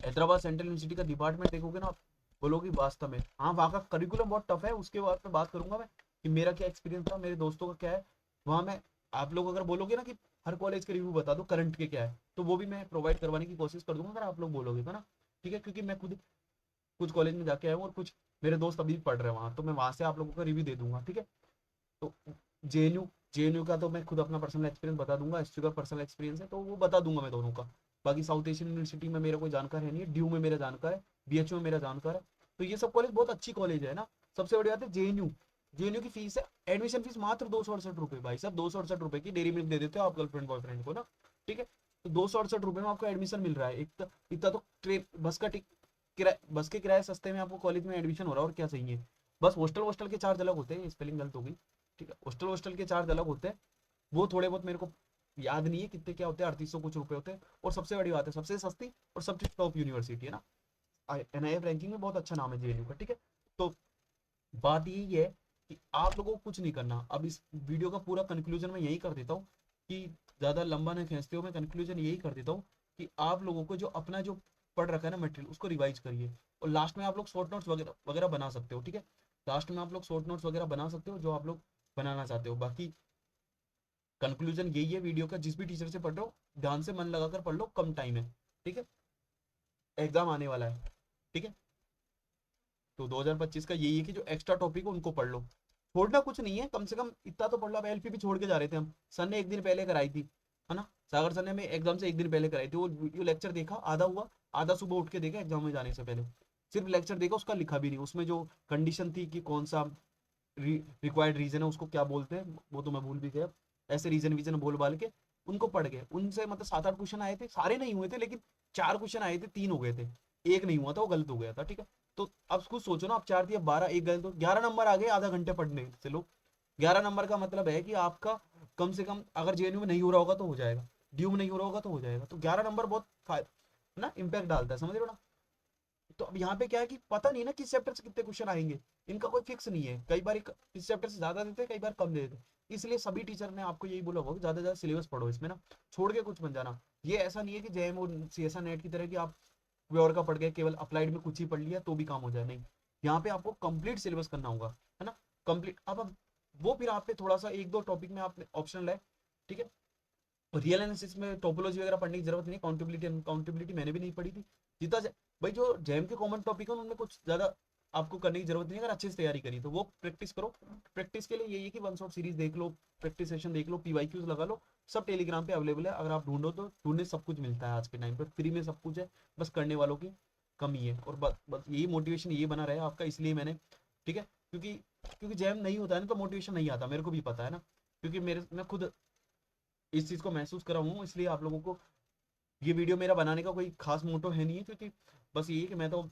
हैदराबाद सेंट्रल यूनिवर्सिटी का डिपार्टमेंट देखोगे ना आप, बोलोगे वास्तव में हाँ वहाँ का करिकुलम बहुत टफ है, उसके बाद में बात करूंगा मैं कि मेरा क्या एक्सपीरियंस था, मेरे दोस्तों का क्या है वहाँ में। आप लोग अगर बोलोगे ना कि हर कॉलेज के रिव्यू बता दो करंट के क्या है, तो वो भी मैं प्रोवाइड करवाने की कोशिश कर दूंगा अगर आप लोग बोलोगे तो ना। ठीक है, क्योंकि मैं खुद कुछ कॉलेज में जाके आया हूँ, और कुछ मेरे दोस्त अभी भी पढ़ रहे हैं वहाँ, तो मैं वहाँ से आप लोगों का रिव्यू दे दूंगा। ठीक है, तो जेएनयू जेएनयू का तो मैं खुद अपना पर्सनल एक्सपीरियंस बता दूंगा, एसयू का पर्सनल एक्सपीरियंस है तो वो बता दूंगा मैं दोनों का। बाकी साउथ एशियन यूनिवर्सिटी में मेरा कोई जानकार है नहीं है, ड्यू में मेरा जानकार है, बीएचयू में मेरा जानकार है, तो ये सब कॉलेज बहुत अच्छी कॉलेज है ना। सबसे बड़ी बात है जेएनयू, जेएनयू की फीस है, एडमिशन फीस मात्र 268 रुपए, भाई साहब 268 रुपए की डेरी मिल्क दे देते हो आप गर्लफ्रेंड बॉयफ्रेंड को ना। ठीक है, तो 268 रुपए में आपको एडमिशन मिल रहा है, इतना तो ट्रेन बस का किराया, बस के किराए सस्ते में आपको कॉलेज में एडमिशन हो रहा है, और क्या चाहिए। बस हॉस्टल वोस्टल के चार्ज अलग होते हैं, स्पेलिंग गलत हो गई। ठीक है, हॉस्टल हॉस्टल के चार्ज अलग होते हैं, वो थोड़े बहुत मेरे को याद नहीं है कितने क्या होते हैं, 3800 कुछ रुपए होते हैं। और सबसे बड़ी बात है, सबसे सस्ती और सबसे टॉप यूनिवर्सिटी है ना, एनआईएफ रैंकिंग में बहुत अच्छा नाम है जेएनयू का। ठीक है, तो बात यही है कि आप लोगों को कुछ नहीं करना। अब इस वीडियो का पूरा कंक्लूजन मैं यही कर देता हूँ कि ज्यादा लंबा नहीं खींचते हो, मैं कंक्लूजन यही कर देता हूँ कि आप लोगों को जो अपना जो पढ़ रखा है ना मटेरियल, उसको रिवाइज करिए, और लास्ट में आप लोग शॉर्ट नोट्स वगैरह वगैरह बना सकते हो। ठीक है, लास्ट में आप लोग शॉर्ट नोट्स वगैरह बना सकते हो जो आप लोग बनाना चाहते हो। बाकी कंक्लूजन यही है वीडियो का, जिस भी टीचर से पढ़ रहे हो ध्यान से मन लगाकर पढ़ लो, कम टाइम है। ठीक है, एग्जाम आने वाला है। ठीक है, तो 2025 का यही है कि जो एक्स्ट्रा टॉपिक है उनको पढ़ लो, छोड़ना कुछ नहीं है, कम से कम इतना तो पढ़ लो। अब एलपीपी छोड़ के जा रहे थे हम, सर ने एक दिन पहले कराई थी, है ना, सागर सर ने हमें एग्जाम से एक दिन पहले कराई थी, वो वीडियो लेक्चर देखा, आधा हुआ, आधा सुबह उठ के देखा एग्जाम में जाने से पहले, सिर्फ लेक्चर देखा, उसका लिखा भी नहीं, उसमें जो कंडीशन थी कि कौन सा रिक्वायर्ड रीजन है उसको क्या बोलते हैं वो तो मैं भूल भी गया, ऐसे रीजन वीजन बोल बाल के उनको पढ़ गए, उनसे मतलब 7-8 क्वेश्चन आए थे, सारे नहीं हुए थे, लेकिन 4 क्वेश्चन आए थे, 3 हो गए थे, एक नहीं हुआ था वो गलत हो गया था। ठीक है, तो अब कुछ सोचो ना, आप 4 दिया 12, एक गलत, तो 11 नंबर आ गए आधा घंटे पढ़ने से लोग, 11 नंबर का मतलब है कि आपका कम से कम अगर जेएनयू में नहीं हो रहा होगा तो हो जाएगा, ड्यू में नहीं हो रहा होगा तो हो जाएगा। तो 11 नंबर बहुत ना इम्पैक्ट डालता है, समझ रहे हो ना। तो अब यहाँ पे क्या है कि पता नहीं ना किस चैप्टर से कितने क्वेश्चन आएंगे, इनका कोई फिक्स नहीं है। कई बार इस चैप्टर से ज्यादा देते हैं, कई बार कम दे देते हैं। इसलिए सभी टीचर ने आपको यही बोला होगा कि ज्यादा से ज्यादा सिलेबस पढ़ो इसमें ना, छोड़ के कुछ मत जाना। ये ऐसा नहीं है कि जेएम और सीएसआ नेट की तरह कि आप प्योर का पढ़ गए, केवल अप्लाइड में कुछ ही पढ़ लिया तो भी काम हो जाए, नहीं। यहाँ पे आपको कंप्लीट सिलेबस करना होगा, है ना। कंप्लीट अब वो फिर आप पे थोड़ा सा एक दो टॉपिक में आपने ऑप्शनल है, ठीक है। रियल एनालिसिस में टोपोलॉजी वगैरह पढ़ने की जरूरत नहीं, काउंटेबिलिटी अनकाउंटेबिलिटी मैंने भी नहीं पढ़ी थी। जितना भाई जो जैम के कॉमन टॉपिक है उनमें कुछ ज्यादा आपको करने की जरूरत नहीं है। अगर अच्छे से तैयारी करी तो वो प्रैक्टिस करो। प्रैक्टिस के लिए यही है कि वन शॉट सीरीज देख लो, प्रैक्टिस सेशन देख लो, पीवाईक्यूज लगा लो। सब टेलीग्राम पे अवेलेबल है, अगर आप ढूंढो तो ढूंढने सब कुछ मिलता है। आज के टाइम पे फ्री में सब कुछ है, बस करने वालों की कमी है। और बस यही मोटिवेशन ये बना रहे आपका, इसलिए मैंने, ठीक है। क्योंकि क्योंकि जैम नहीं होता है ना तो मोटिवेशन नहीं आता, मेरे को भी पता है ना। क्योंकि मेरे मैं खुद इस चीज़ को महसूस कर रहा हूँ, इसलिए आप लोगों को ये वीडियो मेरा बनाने का कोई खास मोटो है नहीं है। क्योंकि बस ये है कि मैं तो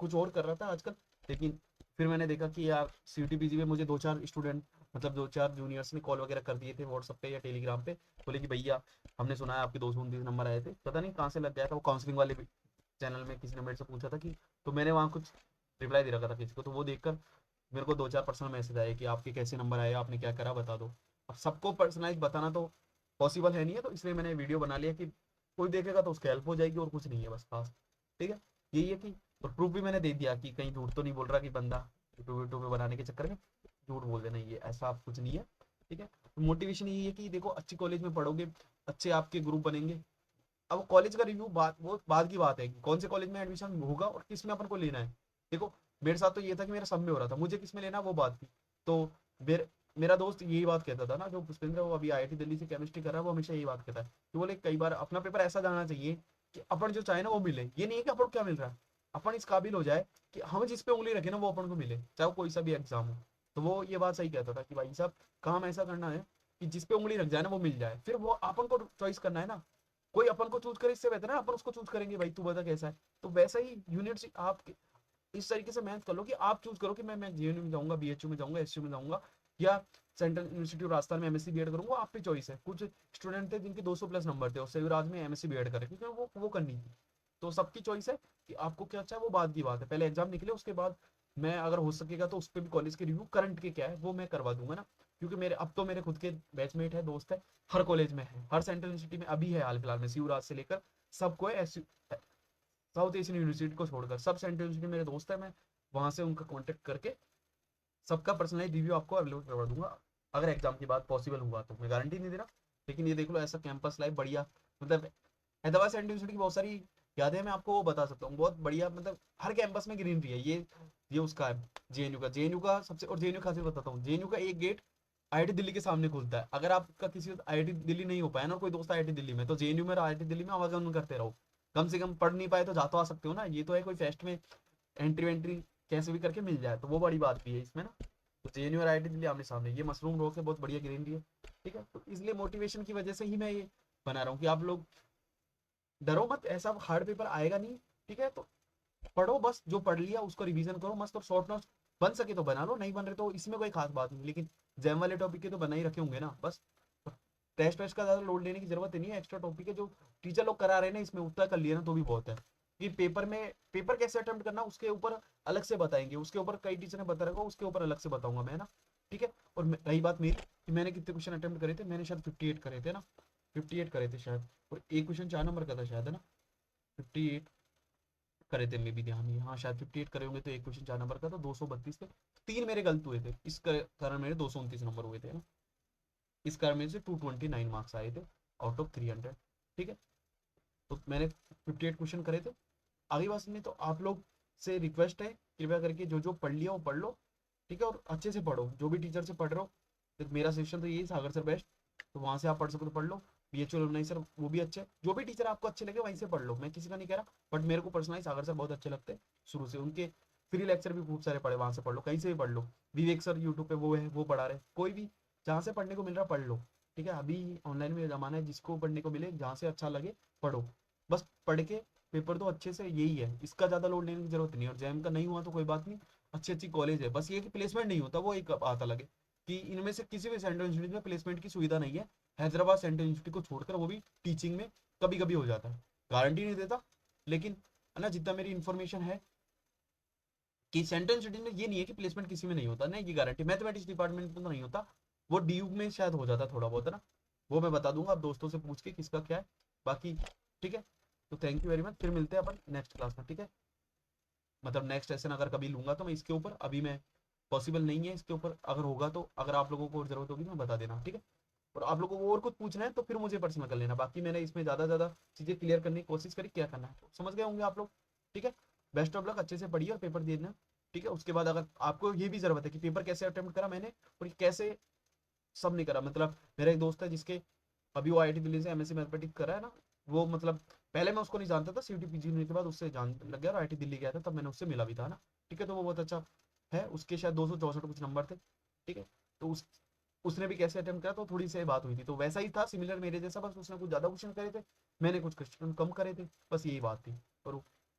कुछ और कर रहा था आजकल, लेकिन फिर मैंने देखा कि यार सीयूटीपीजी में मुझे दो चार स्टूडेंट, मतलब दो चार जूनियर्स ने कॉल वगैरह कर दिए थे व्हाट्सअप पे या टेलीग्राम पे। बोले कि भैया हमने सुना है आपके 229 नंबर आए थे, पता नहीं कहाँ से लग गया था वो, काउंसलिंग वाले चैनल में किसी ने मेरे से पूछा था कि, तो मैंने वहाँ कुछ रिप्लाई दे रखा था किसी को, तो वो देखकर मेरे को दो चार पर्सनल मैसेज आए कि आपके कैसे नंबर आए, आपने क्या करा बता दो। अब सबको पर्सनलाइज बताना तो पॉसिबल है नहीं है, तो इसलिए मैंने वीडियो बना लिया कि कोई देखेगा तो उसकी हेल्प हो जाएगी, और कुछ नहीं है बस खास। ठीक है, यही है कि, और प्रूफ भी मैंने दे दिया कि कहीं झूठ तो नहीं बोल रहा कि बंदा यूट्यूब यूट्यूब में बनाने के चक्कर में झूठ बोल देना, ये ऐसा कुछ नहीं है। ठीक है, मोटिवेशन यही है कि देखो अच्छी कॉलेज में पढ़ोगे, अच्छे आपके ग्रुप बनेंगे। अब कॉलेज का रिव्यू बात, वो बात की बात है कि कौन से कॉलेज में एडमिशन होगा और किस में अपन को लेना है। देखो मेरे साथ तो ये था कि मेरा सब में हो रहा था, मुझे किस में लेना वो बात थी। तो मेरे मेरा दोस्त यही बात कहता था ना, जो पुष्पेंद्र, वो अभी आईआईटी दिल्ली से केमिस्ट्री कर रहा है, वो हमेशा यही बात कहता है कि बोले कई बार अपना पेपर ऐसा जाना चाहिए कि अपन जो चाहे ना वो मिले। ये नहीं है कि अपन को क्या मिल रहा है, अपन इस काबिल हो जाए कि हम जिस पे उंगली रखे ना वो अपन को मिले, चाहे वो कोई सा भी एग्जाम हो। तो वो ये बात सही कहता था कि भाई साहब काम ऐसा करना है कि जिस पे उंगली रख जाए ना वो मिल जाए, फिर वो अपन को चॉइस करना है ना। कोई अपन को चूज करे इससे बेहतर है अपन उसको चूज करेंगे, भाई तू बता कैसा है। तो वैसा ही यूनिट आप इस तरीके से मेहनत कर लो कि आप चूज करो कि मैं जेएनयू में जाऊंगा, बीएचयू में जाऊंगा, एसयू में जाऊंगा, या सेंट्रल यूनिवर्सिटी राजस्थान में एमएससी बीएड करूंगा। आप पे चॉइस है। कुछ स्टूडेंट थे जिनके 200 प्लस नंबर थे और सयुराज में एमएससी बीएड करे, क्योंकि वो करनी थी। तो सबकी चॉइस है कि आपको क्या अच्छा है, वो बात की बात है। पहले एग्जाम निकले, उसके बाद मैं अगर हो सकेगा तो उस पर भी कॉलेज के रिव्यू करंट के क्या है वो मैं करवा दूंगा ना। क्योंकि मेरे अब तो मेरे खुद के बैचमेट है, दोस्त है, हर कॉलेज में है, हर सेंट्रल यूनिवर्सिटी में अभी है, हाल फिलहाल में शिवराज से लेकर सबको है। साउथ एशियन यूनिवर्सिटी को छोड़कर सब सेंट्रल यूनिवर्सिटी मेरे दोस्त है। मैं वहां से उनका कॉन्टेक्ट करके सबका पर्सनलाइज रिव्यू आपको अवेलेबल करवा दूंगा, अगर एग्जाम के बाद पॉसिबल हुआ तो। मैं गारंटी नहीं दे रहा, लेकिन ये देख लो ऐसा कैंपस लाइफ बढ़िया, मतलब हैदराबाद सेंट्रल यूनिवर्सिटी की बहुत सारी यादें मैं आपको वो बता सकता हूँ, बहुत बढ़िया। मतलब हर कैंपस में ग्रीनरी है। ये उसका है जेएनयू का सबसे, और जेएनयू खासियत बताता हूँ, जेएनयू का एक गेट आईआईटी दिल्ली के सामने खुलता है। अगर आपका किसी आईआईटी दिल्ली नहीं हो पाया ना, कोई दोस्त आईआईटी दिल्ली में, तो जेएनयू में आईआईटी दिल्ली में आवागमन करते रहो। कम से कम पढ़ नहीं पाए तो जा तो आ सकते हो ना। ये तो है कोई फेस्ट में एंट्री वेंट्री कैसे भी करके मिल जाए, तो वो बड़ी बात भी है इसमें ना। तो जेएनयू और आईआईटी दिल्ली आमने सामने, ये मशरूम रोड से बहुत बढ़िया ग्रीनरी है। ठीक है, तो इसलिए मोटिवेशन की वजह से ही मैं ये बना रहा हूँ कि आप लोग डरो मत, ऐसा हार्ड पेपर आएगा नहीं। ठीक है, तो पढ़ो, बस जो पढ़ लिया उसको रिवीजन करो मस्त, और शॉर्ट नोट्स बन सके तो बना लो, नहीं बन रहे तो इसमें कोई खास बात नहीं। लेकिन जैम वाले टॉपिक के तो बना ही रखे होंगे ना, बस टेस्ट वेस्ट का ज्यादा लोड लेने की जरूरत नहीं है। एक्स्ट्रा टॉपिक है जो टीचर लोग करा रहे हैं ना, इसमें उतना कर लिया ना तो भी बहुत है। कि पेपर में पेपर कैसे अटेम्प्ट करना उसके ऊपर अलग से बताएंगे, उसके ऊपर कई टीचर ने बता रखा, उसके ऊपर अलग से बताऊंगा मैं ना। ठीक है, और रही बात मेरी कि मैंने कितने क्वेश्चन अटेम्प्ट करे थे, मैंने शायद 58 करे थे ना, 58 करे थे शायद। और एक क्वेश्चन 4 नंबर का था शायद, है ना। 58 करे थे, मे भी ध्यान नहीं है। हाँ शायद 58 करे होंगे, तो एक क्वेश्चन 4 नंबर का था, 232 थे। तीन मेरे गलत हुए थे, इस कारण मेरे 229 नंबर हुए थे ना। इस कारण मेरे से 229 मार्क्स आए थे आउट ऑफ 300। ठीक है, तो मैंने 58 क्वेश्चन करे थे। आगे बात नहीं, तो आप लोग से रिक्वेस्ट है कृपया करके जो जो पढ़ लिया वो पढ़ लो। ठीक है, और अच्छे से पढ़ो, जो भी टीचर से पढ़ रहे हो। तो मेरा सेक्शन तो यही सागर सर बेस्ट, तो वहाँ से आप पढ़ सको तो पढ़ लो। बीएचओ नहीं सर वो भी अच्छे, जो भी टीचर आपको अच्छे लगे वहीं से पढ़ लो, मैं किसी का नहीं कह रहा। बट मेरे को पर्सनली सागर सर बहुत अच्छे लगते हैं शुरू से, उनके फ्री लेक्चर भी खूब सारे पढ़े, वहाँ से पढ़ लो, कहीं से भी पढ़ लो। विवेक सर यूट्यूब पे वो है, वो पढ़ा रहे, कोई भी जहाँ से पढ़ने को मिल रहा पढ़ लो। ठीक है, अभी ऑनलाइन में जमाना है, जिसको पढ़ने को मिले जहाँ से अच्छा लगे पढ़ो, बस पढ़ के पेपर तो अच्छे से, यही है, इसका ज़्यादा लोड लेने की जरूरत नहीं है। और जैम का नहीं हुआ तो कोई बात नहीं, अच्छी अच्छी कॉलेज है, बस ये कि प्लेसमेंट नहीं होता वो एक बात अलग है। कि इनमें से किसी भी सेंट्रल इंस्टीट्यूट में प्लेसमेंट की सुविधा नहीं है। हैदराबाद सेंट्रल इंस्टीट्यूट को छोड़कर, वो भी टीचिंग में कभी कभी हो जाता है, गारंटी नहीं देता, लेकिन है ना, जितना मेरी इन्फॉर्मेशन है कि सेंट्रल इंस्टीट्यूट में ये नहीं है कि प्लेसमेंट किसी में नहीं होता, नहीं की गारंटी मैथमेटिक्स डिपार्टमेंट में तो नहीं होता, वो डीयू में शायद हो जाता थोड़ा बहुत, है ना, वो मैं बता दूंगा आप दोस्तों से पूछ के किसका क्या है बाकी। ठीक है, तो थैंक यू वेरी मच, फिर मिलते हैं अपन नेक्स्ट क्लास में। ठीक है, मतलब नेक्स्ट सेशन अगर कभी लूंगा तो मैं इसके ऊपर, अभी मैं पॉसिबल नहीं है इसके ऊपर, अगर होगा तो, अगर आप लोगों को और जरूरत होगी तो मैं बता देना। ठीक है, और आप लोगों को और कुछ पूछना है तो फिर मुझे पर्सनल कर लेना, बाकी मैंने इसमें ज़्यादा ज़्यादा चीज़ें क्लियर करने की कोशिश करी, क्या करना है तो समझ गए होंगे आप लोग। ठीक है, बेस्ट ऑफ लक, अच्छे से पढ़िए और पेपर दे देना। ठीक है, उसके बाद अगर आपको ये भी ज़रूरत है कि पेपर कैसे अटेम्प्ट करा मैंने और कैसे सब नहीं करा, मतलब मेरा एक दोस्त है जिसके अभी वो आईआईटी दिल्ली से एमएससी मैथमेटिक्स कर रहा है ना, वो मतलब पहले मैं उसको नहीं जानता था, सीयूटी पीजी होने के बाद उससे जान लग गया और आईआईटी दिल्ली गया था, तब मैंने उससे मिला भी था ना। ठीक है, तो वो बहुत अच्छा है, उसके शायद 264 कुछ नंबर थे। ठीक है, तो उसने भी कैसे अटेम्प्ट किया, तो थोड़ी सी बात हुई थी, तो वैसा ही था सिमिलर मेरे जैसा, बस उसने कुछ ज़्यादा क्वेश्चन करे थे, मैंने कुछ क्वेश्चन कम करे थे, बस यही बात थी। और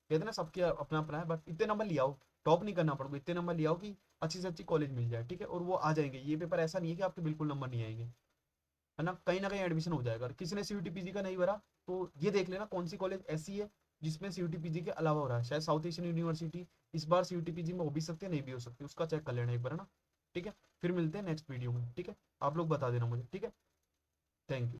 कहते ना सबके अपना अपना है, बट इतने नंबर लिया हो, टॉप नहीं करना पड़ेगा, इतने नंबर लिया हो कि अच्छी से अच्छी कॉलेज मिल जाए। ठीक है, और वो आ जाएंगे, ये पेपर ऐसा नहीं है कि आपके बिल्कुल नंबर नहीं आएंगे, है ना कहीं एडमिशन हो जाएगा। और किसी ने सीयूटी पीजी का नहीं भरा तो ये देख लेना कौन सी कॉलेज ऐसी है जिसमें सीयूटी पीजी के अलावा हो रहा है, शायद साउथ एशियन यूनिवर्सिटी इस बार सीयूटी पीजी में हो भी सकती है, नहीं भी हो सकती, उसका चेक कर लेना एक बार, है ना। ठीक है, फिर मिलते हैं नेक्स्ट वीडियो में। ठीक है, आप लोग बता देना मुझे। ठीक है, थैंक यू।